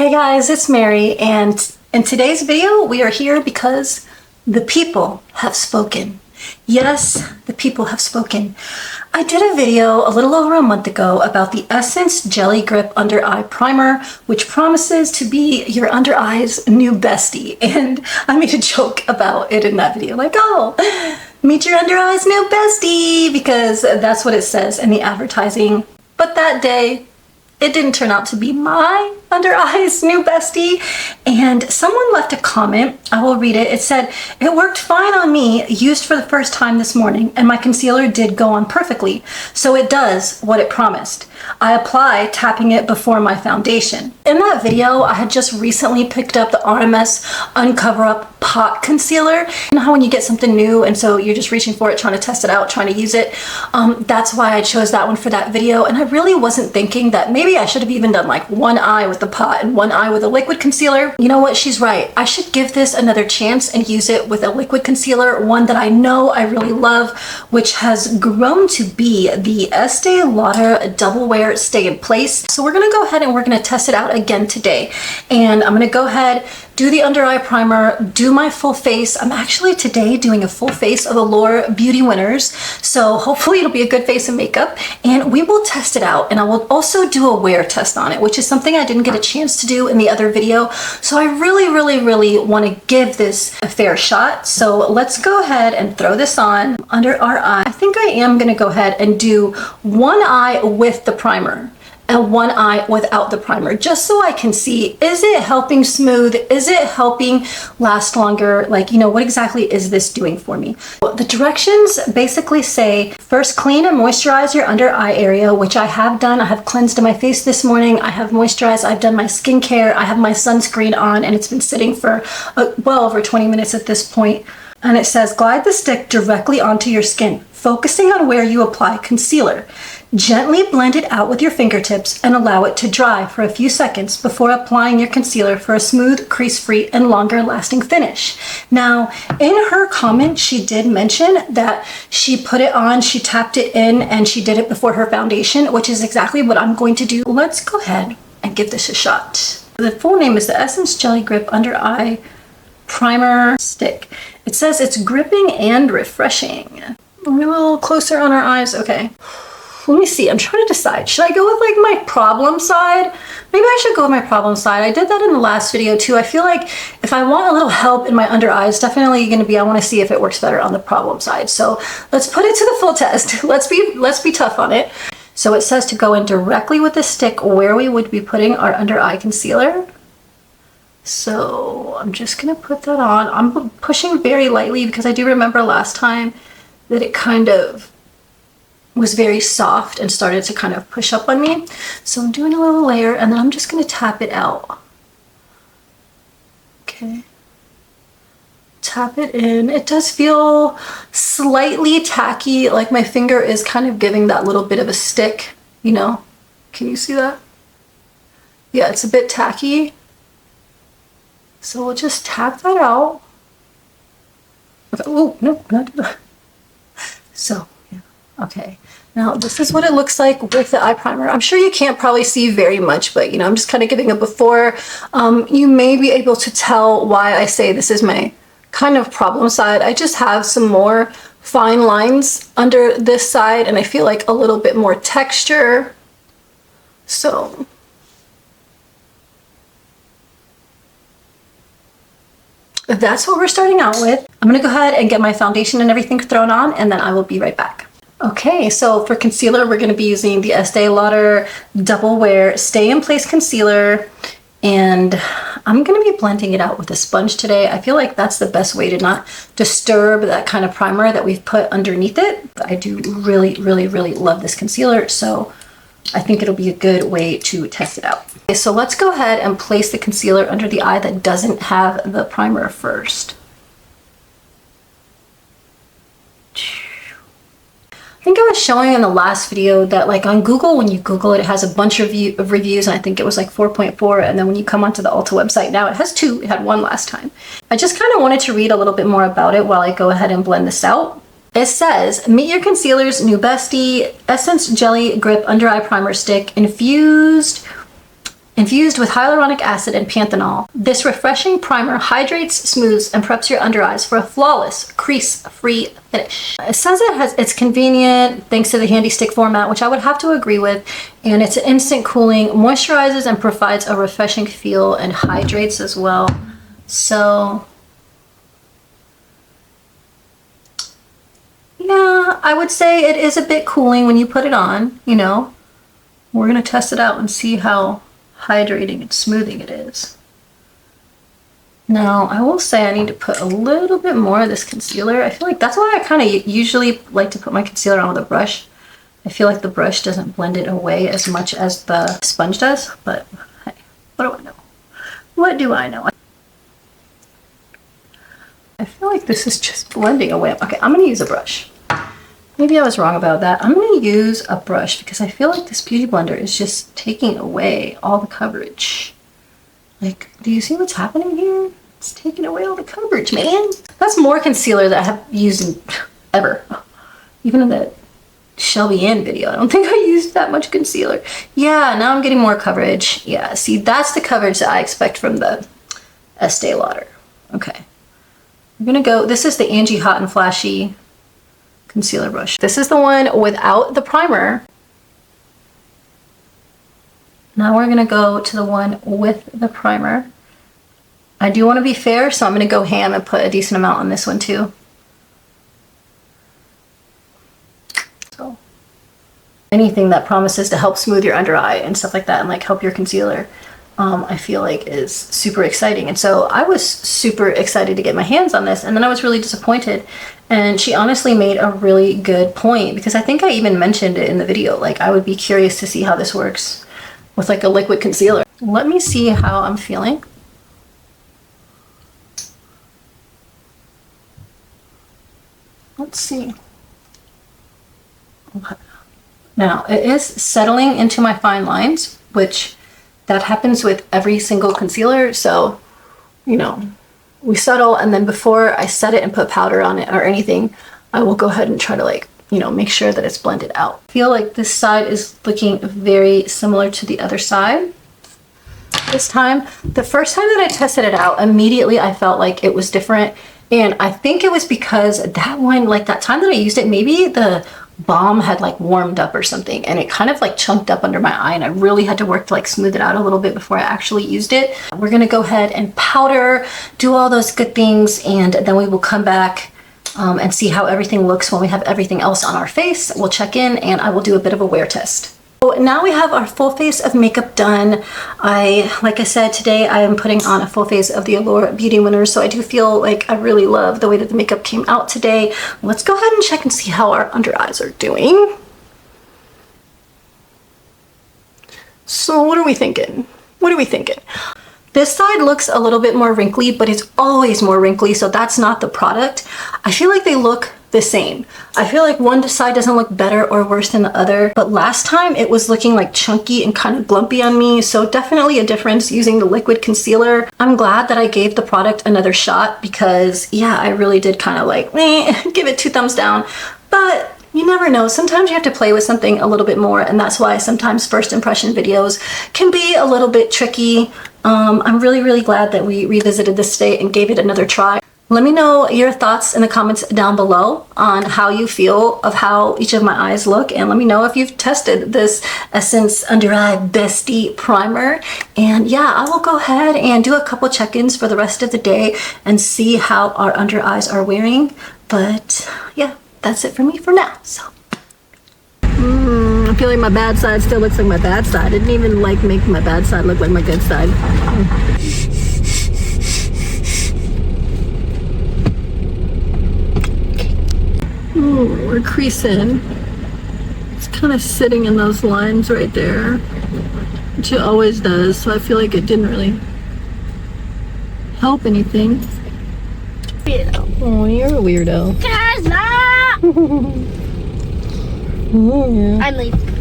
Hey guys, it's Mary, and in today's video we are here because the people have spoken. Yes, the people have spoken. I did a video a little over a month ago about the Essence Jelly Grip Under Eye Primer, which promises to be your under eye's new bestie. And I made a joke about it in that video, like, oh, meet your under eye's new bestie, because that's what it says in the advertising. But that day, it didn't turn out to be my under eye's new bestie, and someone left a comment. I will read it. It said, "It worked fine on me, used for the first time this morning, and my concealer did go on perfectly. So it does what it promised. I apply tapping it before my foundation." In that video, I had just recently picked up the RMS Uncover Up Pot Concealer. You know how when you get something new and so you're just reaching for it, trying to test it out, trying to use it? That's why I chose that one for that video, and I really wasn't thinking that maybe I should have even done like one eye with the pot and one eye with a liquid concealer. You know what? She's right. I should give this another chance and use it with a liquid concealer, one that I know I really love, which has grown to be the Estee Lauder Double Wear Stay in Place. So we're gonna go ahead and we're gonna test it out again today. And I'm gonna go ahead, do the under eye primer, do my full face. I'm actually today doing a full face of Allure Beauty Winners. So hopefully it'll be a good face and makeup, and we will test it out. And I will also do a wear test on it, which is something I didn't get a chance to do in the other video. So I really want to give this a fair shot. So let's go ahead and throw this on under our eye. I think I am going to go ahead and do one eye with the primer and one eye without the primer, just so I can see, is it helping smooth? Is it helping last longer? Like, you know, what exactly is this doing for me? Well, the directions basically say, first clean and moisturize your under eye area, which I have done. I have cleansed my face this morning. I have moisturized. I've done my skincare. I have my sunscreen on, and it's been sitting for well over 20 minutes at this point. And it says, glide the stick directly onto your skin, focusing on where you apply concealer. Gently blend it out with your fingertips and allow it to dry for a few seconds before applying your concealer for a smooth, crease-free, and longer-lasting finish. Now, in her comment, she did mention that she put it on, she tapped it in, and she did it before her foundation, which is exactly what I'm going to do. Let's go ahead and give this a shot. The full name is the Essence Jelly Grip Under Eye Primer Stick. It says it's gripping and refreshing. A little closer on our eyes. Okay. Let me see. I'm trying to decide. Should I go with like my problem side? Maybe I should go with my problem side. I did that in the last video too. I feel like if I want a little help in my under eyes, definitely going to be, I want to see if it works better on the problem side. So let's put it to the full test. Let's be tough on it. So it says to go in directly with the stick where we would be putting our under eye concealer. So I'm just going to put that on. I'm pushing very lightly because I do remember last time that it kind of was very soft and started to kind of push up on me. So I'm doing a little layer, and then I'm just going to tap it out. Okay. Tap it in. It does feel slightly tacky, like my finger is kind of giving that little bit of a stick, you know? Can you see that? Yeah, it's a bit tacky. So we'll just tap that out. Okay. Oh, no, not do that. So, yeah. Okay. Now, this is what it looks like with the eye primer. I'm sure you can't probably see very much, but, you know, I'm just kind of giving a before. You may be able to tell why I say this is my kind of problem side. I just have some more fine lines under this side, and I feel like a little bit more texture. So that's what we're starting out with. I'm going to go ahead and get my foundation and everything thrown on, and then I will be right back. Okay, so for concealer, we're going to be using the Estee Lauder Double Wear Stay in Place Concealer, and I'm going to be blending it out with a sponge today. I feel like that's the best way to not disturb that kind of primer that we've put underneath it. I do really love this concealer, so I think it'll be a good way to test it out. Okay, so let's go ahead and place the concealer under the eye that doesn't have the primer first. I think I was showing in the last video that like on Google, when you Google it, it has a bunch of reviews, and I think it was like 4.4, and then when you come onto the Ulta website now, it has 2. It had 1 last time. I just kind of wanted to read a little bit more about it while I go ahead and blend this out. It says, meet your concealer's new bestie, Essence Jelly Grip Under Eye Primer Stick, infused Infused with hyaluronic acid and panthenol, this refreshing primer hydrates, smooths, and preps your under eyes for a flawless, crease-free finish. It says it's convenient thanks to the handy stick format, which I would have to agree with, and it's instant cooling, moisturizes and provides a refreshing feel and hydrates as well. So yeah, I would say it is a bit cooling when you put it on, you know. We're gonna test it out and see how hydrating and smoothing it is. Now, I will say I need to put a little bit more of this concealer. I feel like that's why I kind of usually like to put my concealer on with a brush. I feel like the brush doesn't blend it away as much as the sponge does, but hey, what do I know? What do I know? I feel like this is just blending away. Okay, I'm gonna use a brush. Maybe I was wrong about that. I'm gonna use a brush because I feel like this beauty blender is just taking away all the coverage. Like, do you see what's happening here? It's taking away all the coverage, man. That's more concealer that I have used ever. Even in the Shelby Ann video, I don't think I used that much concealer. Yeah, now I'm getting more coverage. Yeah, see, that's the coverage that I expect from the Estee Lauder. Okay. I'm gonna go, this is the Angie Hot and Flashy concealer brush. This is the one without the primer. Now we're gonna go to the one with the primer. I do want to be fair, so I'm gonna go ham and put a decent amount on this one too. So anything that promises to help smooth your under eye and stuff like that and like help your concealer, I feel like is super exciting. And so I was super excited to get my hands on this, and then I was really disappointed. And she honestly made a really good point, because I think I even mentioned it in the video, like I would be curious to see how this works with like a liquid concealer. Let me see how I'm feeling. Let's see. Okay. Now it is settling into my fine lines, which that happens with every single concealer. So, you know, we settle, and then before I set it and put powder on it or anything, I will go ahead and try to, like, you know, make sure that it's blended out. I feel like this side is looking very similar to the other side. This time, the first time that I tested it out, immediately I felt like it was different. And I think it was because that one, like that time that I used it, maybe the balm had like warmed up or something, and it kind of like chunked up under my eye, and I really had to work to like smooth it out a little bit before I actually used it. We're gonna go ahead and powder, do all those good things, and then we will come back and see how everything looks when we have everything else on our face. We'll check in, and I will do a bit of a wear test. So now we have our full face of makeup done. Like I said, today I am putting on a full face of the Allure Beauty Winners, so I do feel like I really love the way that the makeup came out today. Let's go ahead and check and see how our under eyes are doing. So what are we thinking? What are we thinking? This side looks a little bit more wrinkly, but it's always more wrinkly, so that's not the product. I feel like they look the same. I feel like one side doesn't look better or worse than the other, but last time it was looking like chunky and kind of glumpy on me, so definitely a difference using the liquid concealer. I'm glad that I gave the product another shot, because yeah, I really did kind of like give it 2 thumbs down, but you never know. Sometimes you have to play with something a little bit more, and that's why sometimes first impression videos can be a little bit tricky. I'm really glad that we revisited this today and gave it another try. Let me know your thoughts in the comments down below on how you feel of how each of my eyes look, and let me know if you've tested this Essence Under Eye Bestie Primer. And yeah, I will go ahead and do a couple check-ins for the rest of the day and see how our under eyes are wearing. But yeah, that's it for me for now. So I feel like my bad side still looks like my bad side. I didn't even like make my bad side look like my good side. Ooh, we're creasing. It's kind of sitting in those lines right there, which it always does, so I feel like it didn't really help anything. Oh, you're a weirdo. Oh, yeah. I'm leaving.